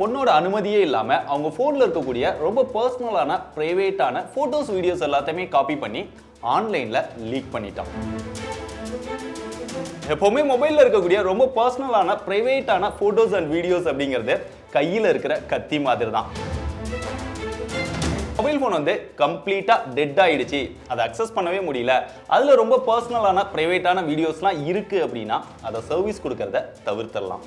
பொண்ணோட அனுமதியே இல்லாம அவங்க போன்ல இருக்கக்கூடிய ரொம்ப பர்சனலான பிரைவேட்டான போட்டோஸ் வீடியோஸ் எல்லாத்தையுமே காப்பி பண்ணி ஆன்லைன்ல லீக் பண்ணிட்டான். எப்பவுமே மொபைல்ல இருக்கக்கூடிய ரொம்ப பர்சனலான பிரைவேட்டான போட்டோஸ் அண்ட் வீடியோஸ் அப்படிங்கிறது கையில இருக்கிற கத்தி மாதிரி தான். மொபைல் போன் வந்து கம்ப்ளீட்டா டெட் ஆயிடுச்சு, அதை அக்சஸ் பண்ணவே முடியல, அதுல ரொம்ப பர்சனலான பிரைவேட்டான வீடியோஸ்லாம் இருக்கு அப்படின்னா அதை சர்வீஸ் கொடுக்கறத தவிர்த்திடலாம்.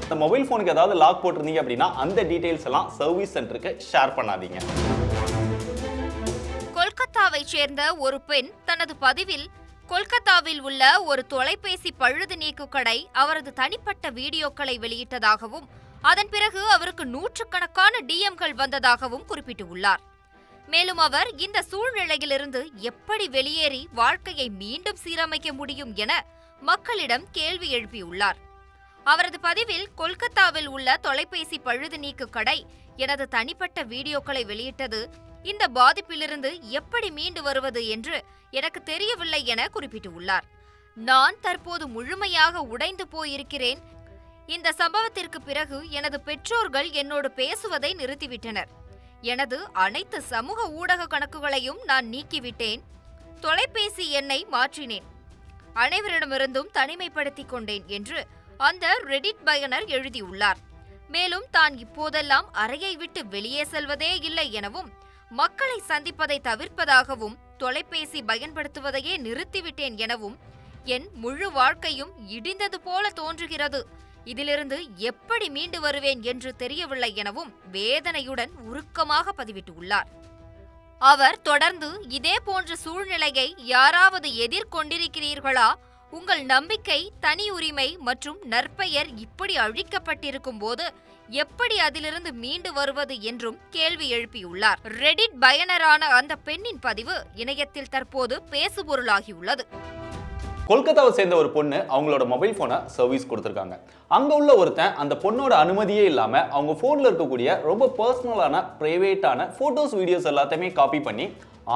இந்த மொபைல் போனுக்கு ஏதாவது லாக் போட்டிருந்தீங்க அப்படின்னா அந்த டீடைல்ஸ் எல்லாம் சர்வீஸ் சென்டருக்கு ஷேர் பண்ணாதீங்க. கொல்கத்தாவை சேர்ந்த ஒரு பெண் தனது பதிவில் கொல்கத்தாவில் உள்ள ஒரு தொலைபேசி பழுது நீக்கு கடை அவரது தனிப்பட்ட வீடியோக்களை வெளியிட்டதாகவும் அதன் பிறகு அவருக்கு நூற்றுக்கணக்கான டிஎம்கள் வந்ததாகவும் குறிப்பிட்டுள்ளார். மேலும் அவர் இந்த சூழ்நிலையிலிருந்து எப்படி வெளியேறி வாழ்க்கையை மீண்டும் சீரமைக்க முடியும் என மக்களிடம் கேள்வி எழுப்பியுள்ளார். அவரது பதிவில் கொல்கத்தாவில் உள்ள தொலைபேசி பழுது நீக்கு கடை எனது தனிப்பட்ட வீடியோக்களை வெளியிட்டது, இந்த பாதிப்பிலிருந்து எப்படி மீண்டு வருவது என்று எனக்கு தெரியவில்லை என குறிப்பிட்டுள்ளார். நான் தற்போது முழுமையாக உடைந்து போயிருக்கிறேன். இந்த சம்பவத்திற்கு பிறகு எனது பெற்றோர்கள் என்னோடு பேசுவதை நிறுத்திவிட்டனர். எனது அனைத்து சமூக ஊடக கணக்குகளையும் நான் நீக்கிவிட்டேன். தொலைபேசி எண்ணை மாற்றினேன். அனைவரிடமிருந்தும் தனிமைப்படுத்திக் கொண்டேன் என்று அந்த ரெடிட் பயனர் எழுதியுள்ளார். மேலும் தான் இப்போதெல்லாம் அறையை விட்டு வெளியே செல்வதே இல்லை எனவும் மக்களை சந்திப்பதை தவிர்ப்பதாகவும் தொலைபேசி பயன்படுத்துவதையே நிறுத்திவிட்டேன் எனவும் என் முழு வாழ்க்கையும் இடிந்தது போல தோன்றுகிறது, இதிலிருந்து எப்படி மீண்டு வருவேன் என்று தெரியவில்லை எனவும் வேதனையுடன் உருக்கமாக பதிவிட்டுள்ளார். அவர் தொடர்ந்து, இதே போன்ற சூழ்நிலையை யாராவது எதிர்கொண்டிருக்கிறீர்களா? உங்கள் நம்பிக்கை, தனி உரிமை மற்றும் நற்பெயர் இப்படி அழிக்கப்பட்டிருக்கும் போது எப்படி அதிலிருந்து மீண்டு வருவது என்றும் கேள்வி எழுப்பியுள்ளார். ரெடிட் பயனரான அந்த பெண்ணின் பதிவு இணையத்தில் தற்போது பேசுபொருளாகியுள்ளது. கொல்கத்தாவை சேர்ந்த ஒரு பொண்ணு அவங்களோட மொபைல் போனை சர்வீஸ் கொடுத்துருக்காங்க. அங்க உள்ள ஒருத்தன் அந்த பொண்ணோட அனுமதியே இல்லாம அவங்க போன்ல இருக்கக்கூடிய ரொம்ப பர்சனலான பிரைவேட்டான போட்டோஸ் வீடியோஸ் எல்லாத்தையுமே காப்பி பண்ணி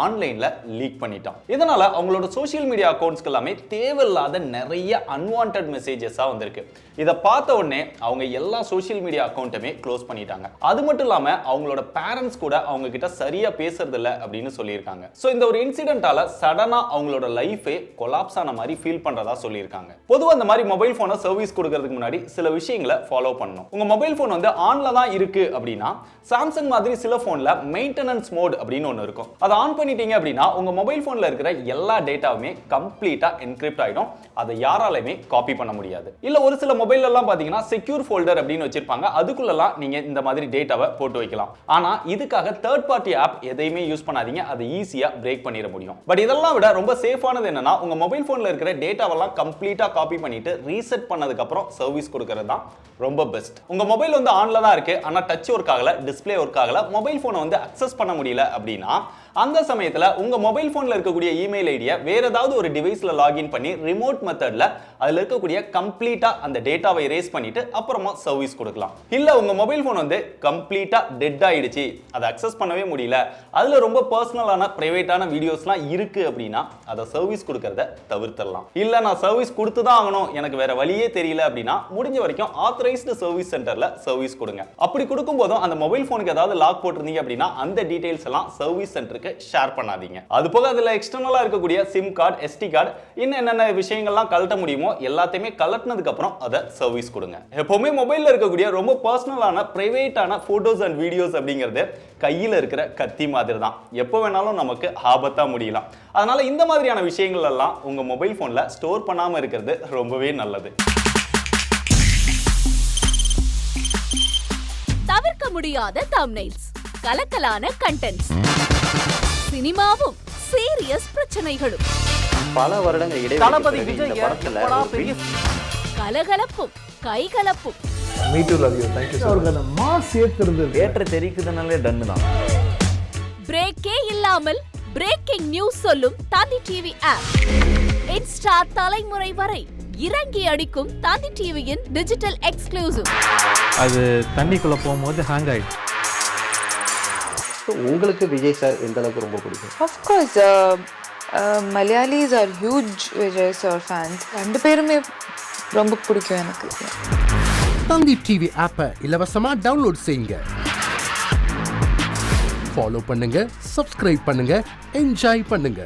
ஆன்லைன்ல லீக் பண்ணிட்டான். இதனால அவங்களோட சோசியல் மீடியா அக்கௌண்ட்ஸ்க்கு எல்லாமே தேவையில்லாத நிறைய அன்வான்ட் மெசேஜஸா வந்திருக்கு. இதை பார்த்த உடனே அவங்க எல்லா சோசியல் மீடியா அக்கௌண்ட்டுமே க்ளோஸ் பண்ணிட்டாங்க. அது மட்டும் இல்லாம அவங்களோட பேரண்ட்ஸ் கூட அவங்க கிட்ட சரியா பேசுறது இல்ல அப்படின்னு சொல்லியிருக்காங்க. சோ இந்த ஒரு இன்சிடென்ட்டால சடனா அவங்களோட லைஃபே கொலாப்ஸ் ஆன மாதிரி ஃபீல் பண்றதா சொல்லியிருக்காங்க. பொதுவா இந்த மாதிரி மொபைல் போனை சர்வீஸ் கொடுக்கறதுக்கு முன்னாடி சில விஷயங்களை ஃபாலோ பண்ணணும். உங்க மொபைல் போன் வந்து ஆன்ல தான் இருக்கு அப்படின்னா சாம்சங் மாதிரி சில போன்ல மெயின்டெனன்ஸ் மோட் அப்படின்னு ஒன்று இருக்கும். அதை ஆன் பண்ணிட்டீங்க அப்படின்னா உங்க மொபைல் போன்ல இருக்கிற எல்லா டேட்டாவுமே கம்ப்ளீட்டா என்கிரிப்ட் ஆயிடும். அதை யாராலையுமே காப்பி பண்ண முடியாது. இல்ல ஒரு சில மொபைல் எல்லாம் பாத்தீங்கன்னா செக்யூர் ஃபோல்டர் அப்படின்னு வச்சிருப்பாங்க. அதுக்குள்ளலாம் நீங்க இந்த மாதிரி டேட்டாவை போட்டு வைக்கலாம். ஆனா இதுக்காக தேர்ட் பார்ட்டி ஆப் எதையுமே யூஸ் பண்ணாதீங்க. அதை ஈஸியா பிரேக் பண்ணிட முடியும். பட் இதெல்லாம் விட ரொம்ப சேஃபானது என்னன்னா உங்க மொபைல் போன்ல இருக்கிற டேட்டாவெல்லாம் கம்ப்ளீட்டா காப்பி பண்ணிட்டு ரீசெட் பண்ணதுக்கு அப்புறம் சர்வீஸ் கொடுக்கிறது தான் ரொம்ப பெஸ்ட். உங்க மொபைல் வந்து ஆன்ல தான் இருக்கு, ஆனா டச் ஒர்க் ஆகல, டிஸ்ப்ளே ஒர்க் ஆகல, மொபைல் போனை வந்து அக்சஸ் பண்ண முடியல அப்படின்னா அந்த சமயத்துல உங்க மொபைல் போன்ல இருக்கக்கூடிய இமெயில் ஐடியை வேற ஏதாவது ஒரு டிவைஸ்ல லாகின் பண்ணி ரிமோட் மெத்தட்ல அதுல இருக்கக்கூடிய கம்ப்ளீட்டா அந்த டேட்டாவை எரேஸ் பண்ணிட்டு அப்புறமா சர்வீஸ் கொடுக்கலாம். இல்ல உங்க மொபைல் போன் வந்து கம்ப்ளீட்டா டெட் ஆயிடுச்சு, அதை அக்சஸ் பண்ணவே முடியல, அதுல ரொம்ப பர்சனலான பிரைவேட்டான வீடியோஸ்லாம் இருக்கு அப்படின்னா அதை சர்வீஸ் கொடுக்கறத தவிர்த்திடலாம். இல்ல நான் சர்வீஸ் கொடுத்து தான் ஆகணும், எனக்கு வேற வழியே தெரியல அப்படின்னா முடிஞ்ச வரைக்கும் ஆத்தரைஸ்டு சர்வீஸ் சென்டர்ல சர்வீஸ் கொடுங்க. அப்படி கொடுக்கும் போதும் அந்த மொபைல் போனுக்கு ஏதாவது லாக் போட்டிருந்தீங்க அப்படின்னா அந்த டீடைல்ஸ் எல்லாம் சர்வீஸ் சென்டருக்கு ஷேர் பண்ணாதீங்க. அது போக அதுல எக்ஸ்டர்னலா இருக்கக்கூடிய சிம் கார்டு, எஸ்டி கார்டு, இன்னும் என்னென்ன விஷயங்கள்லாம் கழட்ட முடியுமோ எல்லாத்தையுமே கழட்டினதுக்கு அப்புறம் அதை சர்வீஸ் கொடுங்க. எப்பவுமே மொபைல்ல இருக்கக்கூடிய ரொம்ப பர்சனலான பிரைவேட்டான போட்டோஸ் அண்ட் வீடியோஸ் அப்படிங்கிறது கையில இருக்கிற கத்தி மாதிரி தான். எப்போ வேணாலும் நமக்கு ஆபத்தா முடியலாம். அதனால இந்த மாதிரியான விஷயங்கள் எல்லாம் உங்க மொபைல் போன்ல ஸ்டோர் பண்ணாம இருக்கிறது ரொம்பவே நல்லது. தவிர்க்க முடியாத தம்ப்நெயில்ஸ், கலக்கலான கண்டென்ட்ஸ், சினிமாவும் சீரியஸ் பிரச்சனைகளும், பல வருடங்கள் இடைவெளி இந்த படத்துல கலகலப்பும் கைகலப்பும், me to love you, thank you அவர்களை மாஸ் ஏத்துறது தியேட்டர் தெரிக்குதுனாலே டன் தான். பிரேக்கே இல்லாமல் பிரேக்கிங் நியூஸ் சொல்லும் தந்தி டிவி ஆப். இன்ஸ்டா தலைமுறை வரை இறங்கி அடிக்கும் தந்தி டிவியின் டிஜிட்டல் எக்ஸ்க்ளூசிவ். அது தண்ணிக்குள்ள போகும்போது ஹேங் ஆயிடுச்சு. உங்களுக்கு விஜய் சார் எந்த அளவுக்கு ரொம்ப பிடிக்கும்? Of course, Malayalis are huge Vijay sir fans. ரெண்டு பேருமே ரொம்ப பிடிக்கும் எனக்கு. தந்தி டிவி ஆப்பை இலவசமா டவுன்லோட் செய்யுங்க. ஃபாலோ பண்ணுங்க, சப்ஸ்கிரைப் பண்ணுங்க, என்ஜாய் பண்ணுங்க.